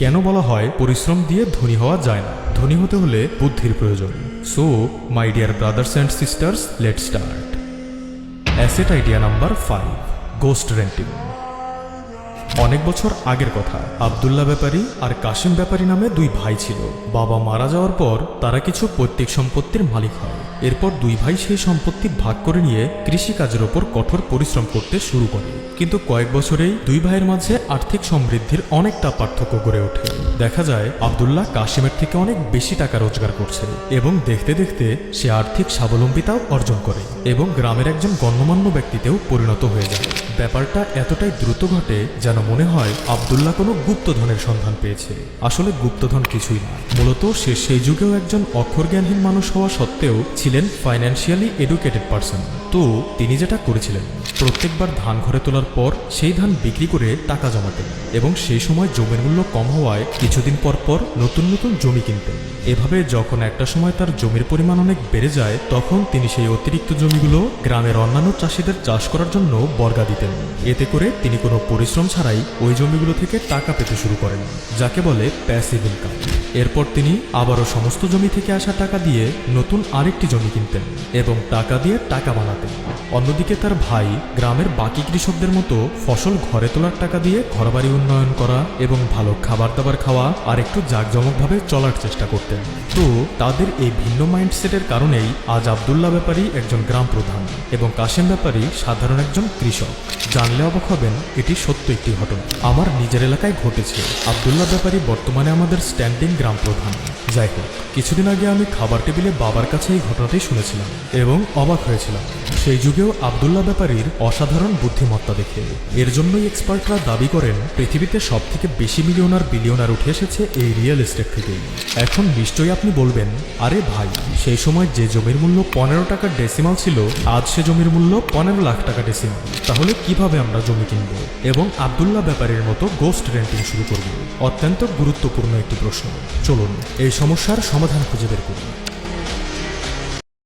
কেন বলা হয় পরিশ্রম দিয়ে ধনী হওয়া যায় না? ধনী হতে হলে বুদ্ধির প্রয়োজন। So my dear brothers and sisters, let's start. Asset idea number 5, ghost renting. অনেক বছর আগের কথা। আব্দুল্লাহ ব্যাপারী আর কাশিম ব্যাপারী নামে দুই ভাই ছিল। বাবা মারা যাওয়ার পর তারা কিছু পৈতৃক সম্পত্তির মালিক হয়। এরপর দুই ভাই সেই সম্পত্তি ভাগ করে নিয়ে কৃষিকাজের ওপর কঠোর পরিশ্রম করতে শুরু করে। কিন্তু কয়েক বছরেই দুই ভাইয়ের মাঝে আর্থিক সমৃদ্ধির অনেকটা পার্থক্য গড়ে ওঠে। দেখা যায় আব্দুল্লাহ কাশিমের থেকে অনেক বেশি টাকা রোজগার করছে এবং দেখতে দেখতে সে আর্থিক স্বাবলম্বিতাও অর্জন করে এবং গ্রামের একজন গণ্যমান্য ব্যক্তিতেও পরিণত হয়ে যায়। ব্যাপারটা এতটাই দ্রুত ঘটে যেন মনে হয় আব্দুল্লাহ কোনো গুপ্তধনের সন্ধান পেয়েছে। আসলে গুপ্তধন কিছুই না, মূলত সে সেই যুগেও একজন অক্ষরজ্ঞানহীন মানুষ হওয়া সত্ত্বেও ছিলেন ফাইন্যান্সিয়ালি এডুকেটেড পারসন। তো তিনি যেটা করেছিলেন, প্রত্যেকবার ধান ঘরে তোলার পর সেই ধান বিক্রি করে টাকা জমাতেন এবং সেই সময় জমির মূল্য কম হওয়ায় কিছুদিন পর পর নতুন নতুন জমি কিনতেন। এভাবে যখন একটা সময় তার জমির পরিমাণ অনেক বেড়ে যায়, তখন তিনি সেই অতিরিক্ত জমিগুলো গ্রামের অন্যান্য চাষিদের চাষ করার জন্য বর্গা দিতেন। এতে করে তিনি কোনো পরিশ্রম ছাড়াই ওই জমিগুলো থেকে টাকা পেতে শুরু করেন, যাকে বলে প্যাসিভ ইনকাম। এরপর তিনি আবারও সমস্ত জমি থেকে আসা টাকা দিয়ে নতুন আরেকটি জমি কিনতেন এবং টাকা দিয়ে টাকা বানাতেন। অন্যদিকে তার ভাই গ্রামের বাকি কৃষকদের মতো ফসল ঘরে তোলার টাকা দিয়ে ঘরবাড়ি উন্নয়ন করা এবং ভালো খাবার দাবার খাওয়া আর একটু জাঁকজমকভাবে চলার চেষ্টা করতেন। তো তাদের এই ভিন্ন মাইন্ডসেটের কারণেই আজ আব্দুল্লাহ ব্যাপারী একজন গ্রাম প্রধান এবং কাশিম ব্যাপারী সাধারণ একজন কৃষক। জানলে অবাক হবেন, এটি সত্য একটি ঘটনা, আমার নিজের এলাকায় ঘটেছে। আব্দুল্লাহ ব্যাপারী বর্তমানে আমাদের স্ট্যান্ডিং গ্রাম প্রধান। যাই হোক, কিছুদিন আগে আমি খাবার টেবিলে বাবার কাছে এই ঘটনাটি শুনেছিলাম এবং অবাক হয়েছিলাম, সেই যুগেও আব্দুল্লাহ ব্যাপারীর অসাধারণ বুদ্ধিমত্তা দেখে। এর জন্যই এক্সপার্টরা দাবি করেন পৃথিবীতে সবথেকে বেশি বিলিয়নার উঠে এসেছে এই রিয়েল এস্টেট থেকেই। এখন নিশ্চয়ই আপনি বলবেন, আরে ভাই, সেই সময় যে জমির মূল্য 15 টাকা ডেসিমাল ছিল, আজ সে জমির মূল্য 15 লাখ টাকা ডেসিমাল। তাহলে কিভাবে আমরা জমি কিনব এবং আব্দুল্লাহ ব্যাপারীর মতো গোস্ট রেন্টিং শুরু করব? অত্যন্ত গুরুত্বপূর্ণ একটি প্রশ্ন। চলুন এই সমস্যার সমাধান খুঁজে বের করি।